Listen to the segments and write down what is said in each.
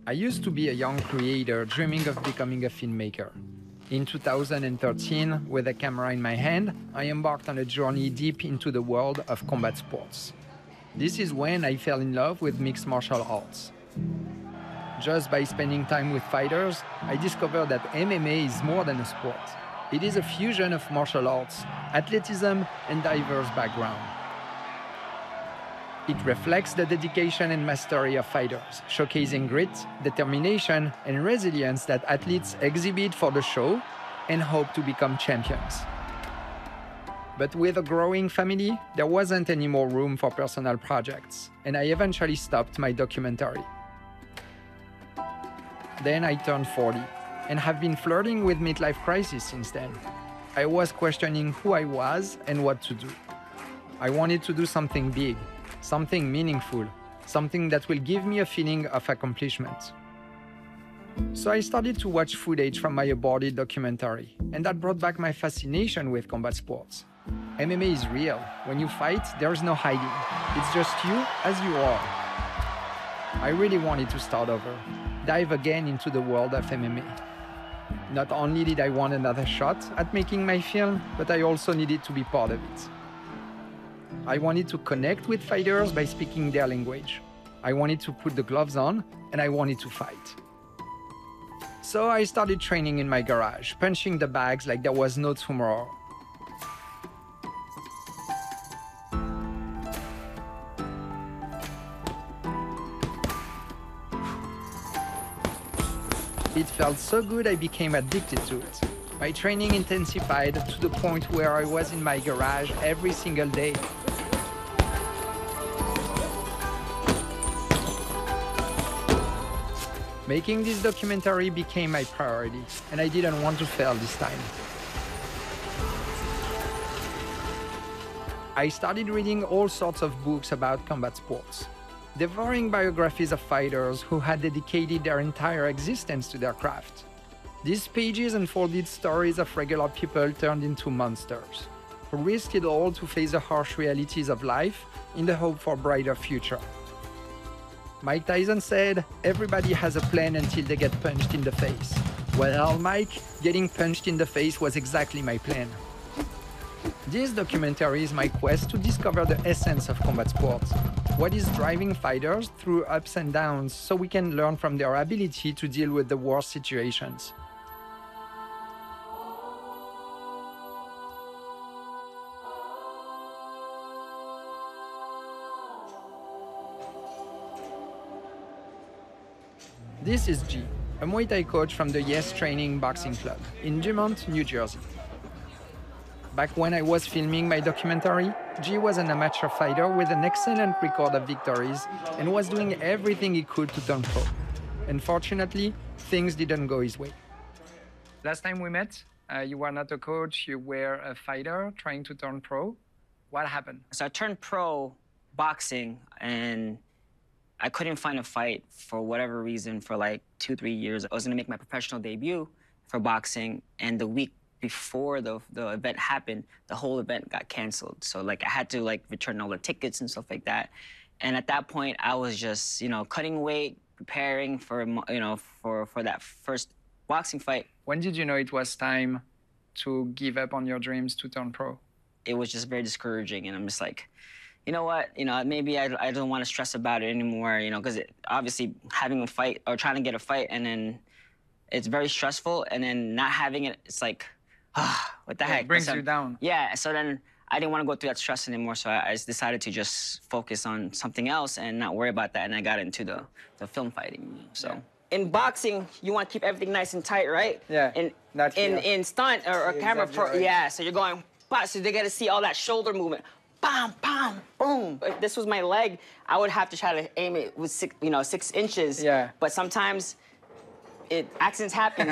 I used to be a young creator dreaming of becoming a filmmaker. In 2013, with a camera in my hand, I embarked on a journey deep into the world of combat sports. This is when I fell in love with mixed martial arts. Just by spending time with fighters, I discovered that MMA is more than a sport. It is a fusion of martial arts, athleticism, and diverse backgrounds. It reflects the dedication and mastery of fighters, showcasing grit, determination, and resilience that athletes exhibit for the show and hope to become champions. But with a growing family, there wasn't any more room for personal projects, and I eventually stopped my documentary. Then I turned 40, and have been flirting with midlife crisis since then. I was questioning who I was and what to do. I wanted to do something big, something meaningful, something that will give me a feeling of accomplishment. So I started to watch footage from my aborted documentary, and that brought back my fascination with combat sports. MMA is real. When you fight, there's no hiding. It's just you as you are. I really wanted to start over, dive again into the world of MMA. Not only did I want another shot at making my film, but I also needed to be part of it. I wanted to connect with fighters by speaking their language. I wanted to put the gloves on, and I wanted to fight. So I started training in my garage, punching the bags like there was no tomorrow. It felt so good I became addicted to it. My training intensified to the point where I was in my garage every single day. Making this documentary became my priority, and I didn't want to fail this time. I started reading all sorts of books about combat sports, devouring biographies of fighters who had dedicated their entire existence to their craft. These pages unfolded stories of regular people turned into monsters, who risked it all to face the harsh realities of life in the hope for a brighter future. Mike Tyson said, "Everybody has a plan until they get punched in the face." Well, Mike, getting punched in the face was exactly my plan. This documentary is my quest to discover the essence of combat sports, what is driving fighters through ups and downs so we can learn from their ability to deal with the worst situations. This is G, a Muay Thai coach from the Yes Training Boxing Club in Dumont, New Jersey. Back when I was filming my documentary, G was an amateur fighter with an excellent record of victories and was doing everything he could to turn pro. Unfortunately, things didn't go his way. Last time we met, you were not a coach, you were a fighter trying to turn pro. What happened? So I turned pro boxing, and I couldn't find a fight for whatever reason for like 2-3 years. I was gonna make my professional debut for boxing, and the week before the event happened, the whole event got canceled. So like I had to like return all the tickets and stuff like that. And at that point, I was just, cutting weight, preparing for, for that first boxing fight. When did you know it was time to give up on your dreams to turn pro? It was just very discouraging, and I'm just like, you know what, maybe I don't want to stress about it anymore, because obviously having a fight or trying to get a fight, and then it's very stressful, and then not having it, it's like, what the heck? It brings you down. Yeah, so then I didn't want to go through that stress anymore, so I decided to just focus on something else and not worry about that, and I got into the film fighting, so. Yeah. In boxing, you want to keep everything nice and tight, right? Yeah, in stunt or camera pro, yeah, so you're going, so they got to see all that shoulder movement. Bam, bam, boom. If this was my leg, I would have to try to aim it with 6 inches. Yeah. But sometimes accidents happen,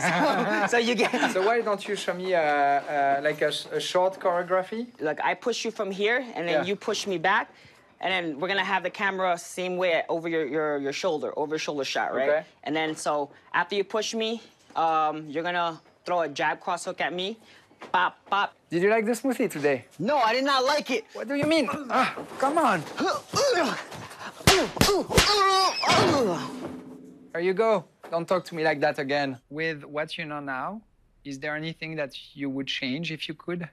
so you get. So why don't you show me like a short choreography? Like I push you from here, and then you push me back, and then we're gonna have the camera same way over your shoulder, over your shoulder shot, right? Okay. And then so after you push me, you're gonna throw a jab cross hook at me. Pop, pop. Did you like the smoothie today? No, I did not like it. What do you mean? Come on. There you go. Don't talk to me like that again. With what you know now, is there anything that you would change if you could?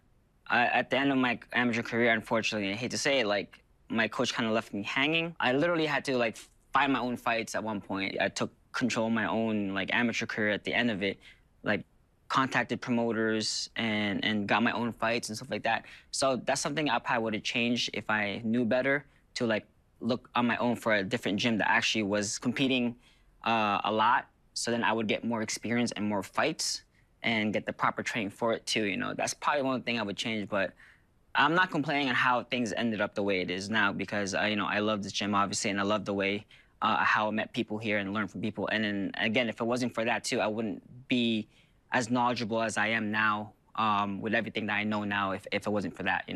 At the end of my amateur career, unfortunately, I hate to say it, like, my coach kind of left me hanging. I literally had to, like, find my own fights at one point. I took control of my own, like, amateur career at the end of it. Like, contacted promoters and got my own fights and stuff like that. So that's something I probably would have changed if I knew better to, like, look on my own for a different gym that actually was competing a lot. So then I would get more experience and more fights and get the proper training for it too. That's probably one thing I would change. But I'm not complaining on how things ended up the way it is now because I love this gym obviously, and I love the way how I met people here and learned from people. And then again, if it wasn't for that too, I wouldn't be as knowledgeable as I am now with everything that I know now if it wasn't for that.